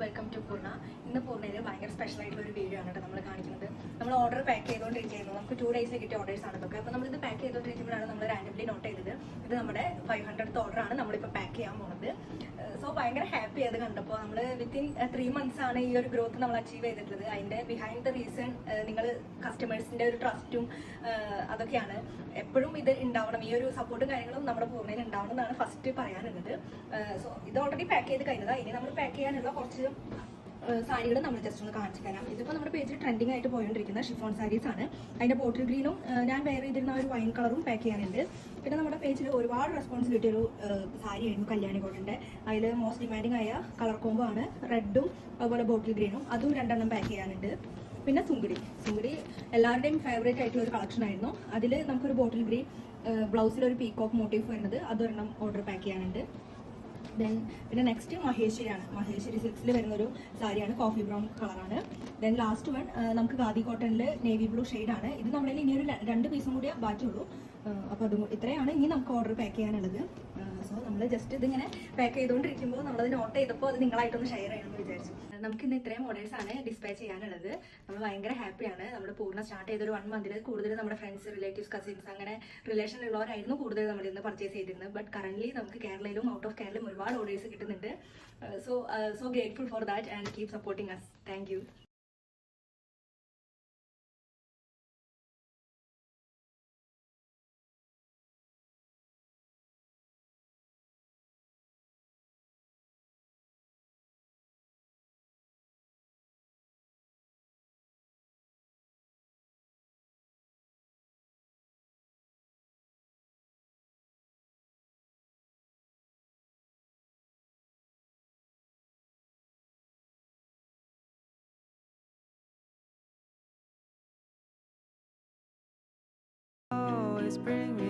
Welcome to പൂർണ്ണ. ഇന്ന് പൂർണ്ണയിൽ ഭയങ്കര സ്പെഷ്യൽ ആയിട്ടുള്ള ഒരു വീഡിയോ ആണ് കേട്ടോ നമ്മൾ കാണിക്കുന്നത്. നമ്മൾ ഓർഡർ പാക്ക് ചെയ്തുകൊണ്ടിരിക്കുകയായിരുന്നു. നമുക്ക് 2 ഡേയ്സ് കിട്ടിയ ഓർഡേഴ്സ് ആണ് ഇതൊക്കെ. അപ്പോൾ നമ്മളിത് പാക്ക് ചെയ്തുകൊണ്ടിരിക്കുമ്പോഴാണ് നമ്മൾ റാൻഡംലി നോട്ട് ചെയ്തത് ഇത് നമ്മുടെ 500th ഓർഡറാണ് നമ്മളിപ്പോൾ പാക്ക് ചെയ്യാൻ പോകുന്നത്. സോ ഭയങ്കര ഹാപ്പി അത് കണ്ടപ്പോൾ. നമ്മൾ വിത്തിൻ 3 months ആണ് ഈ ഒരു ഗ്രോത്ത് നമ്മൾ അച്ചീവ് ചെയ്തിട്ടുള്ളത്. അതിൻ്റെ ബിഹൈൻഡ് ദ റീസൺ നിങ്ങൾ കസ്റ്റമേഴ്സിൻ്റെ ഒരു ട്രസ്റ്റും അതൊക്കെയാണ്. എപ്പോഴും ഇത് ഉണ്ടാവണം, ഈ ഒരു സപ്പോർട്ടും കാര്യങ്ങളും നമ്മുടെ പൂർണ്ണയിൽ ഉണ്ടാവണം എന്നാണ് ഫസ്റ്റ് പറയാനുള്ളത്. സോ ഇത് ഓൾറെഡി പാക്ക് ചെയ്ത് കഴിഞ്ഞതാണ്. ഇനി നമ്മൾ പാക്ക് ചെയ്യാനുള്ള കുറച്ച് സാരികൾ നമ്മൾ ജസ്റ്റ് ഒന്ന് കാണിച്ചു തരാം. ഇതിപ്പോൾ നമ്മുടെ പേജിൽ ട്രെൻഡിങ് ആയിട്ട് പോയിക്കൊണ്ടിരിക്കുന്ന ഷിഫോൺ സാരീസ് ആണ്. അതിൻ്റെ ബോട്ടിൽ ഗ്രീനും ഞാൻ വെയർ ചെയ്തിരുന്ന ഒരു വൈൻ കളറും പാക്ക് ചെയ്യാനുണ്ട്. പിന്നെ നമ്മുടെ പേജിൽ ഒരുപാട് റെസ്പോൺസ് കിട്ടിയൊരു സാരി ആയിരുന്നു കല്യാണി കോട്ടൻ്റെ. അതിൽ മോസ്റ്റ് ഡിമാൻഡിങ് ആയ കളർ കോംബോ ആണ് റെഡും അതുപോലെ ബോട്ടിൽ ഗ്രീനും. അതും 2 പാക്ക് ചെയ്യാനുണ്ട്. പിന്നെ സുങ്കിടി എല്ലാവരുടെയും ഫേവറേറ്റ് ആയിട്ടുള്ള ഒരു കളക്ഷൻ ആയിരുന്നു. അതിൽ നമുക്കൊരു ബോട്ടിൽ ഗ്രീൻ ബ്ലൗസിലൊരു പീകോക്ക് മോട്ടീവ് വരുന്നത് അതൊരെണ്ണം ഓർഡർ പാക്ക് ചെയ്യാനുണ്ട്. പിന്നെ നെക്സ്റ്റ് മഹേശ്വരി സിൽക്സിൽ വരുന്നൊരു സാരിയാണ്, കോഫി ബ്രൗൺ കളറാണ്. ദെൻ ലാസ്റ്റ് വൺ നമുക്ക് ഖാദി കോട്ടണിൽ നേവി ബ്ലൂ ഷെയ്ഡാണ്. ഇത് നമ്മളിൽ ഇനി ഒരു 2 പീസും കൂടിയേ ബാക്കിയുള്ളൂ. അപ്പോൾ അതും ഇത്രയാണ് ഇനി നമുക്ക് ഓർഡർ പാക്ക് ചെയ്യാനുള്ളത്. സോ നമ്മൾ ജസ്റ്റ് ഇതിങ്ങനെ പാക്ക് ചെയ്തുകൊണ്ടിരിക്കുമ്പോൾ നമ്മളത് നോട്ട് ചെയ്തപ്പോൾ അത് നിങ്ങളായിട്ടൊന്ന് ഷെയർ ചെയ്യണമെന്ന് വിചാരിച്ചു. നമുക്ക് ഇന്ന് ഇത്രയും ഓർഡേഴ്സാണ് ഡിസ്പാച്ച് ചെയ്യാനുള്ളത്. നമ്മൾ ഭയങ്കര ഹാപ്പിയാണ്. നമ്മുടെ പൂർണ്ണ സ്റ്റാർട്ട് ചെയ്തൊരു 1 month കൂടുതൽ നമ്മുടെ ഫ്രണ്ട്സ്, റിലേറ്റീവ്സ്, കസിൻസ് അങ്ങനെ റിലേഷനിലുള്ളവരായിരുന്നു കൂടുതൽ നമ്മുടെ ഇന്ന് പർച്ചേസ് ചെയ്തിരുന്നത്. ബട്ട് കറന്റ് നമുക്ക് കേരളയിലും ഔട്ട് ഓഫ് കേരളയും ഒരുപാട് ഓർഡേഴ്സ് കിട്ടുന്നുണ്ട്. So grateful for that and keep supporting us. Thank you. Always bring me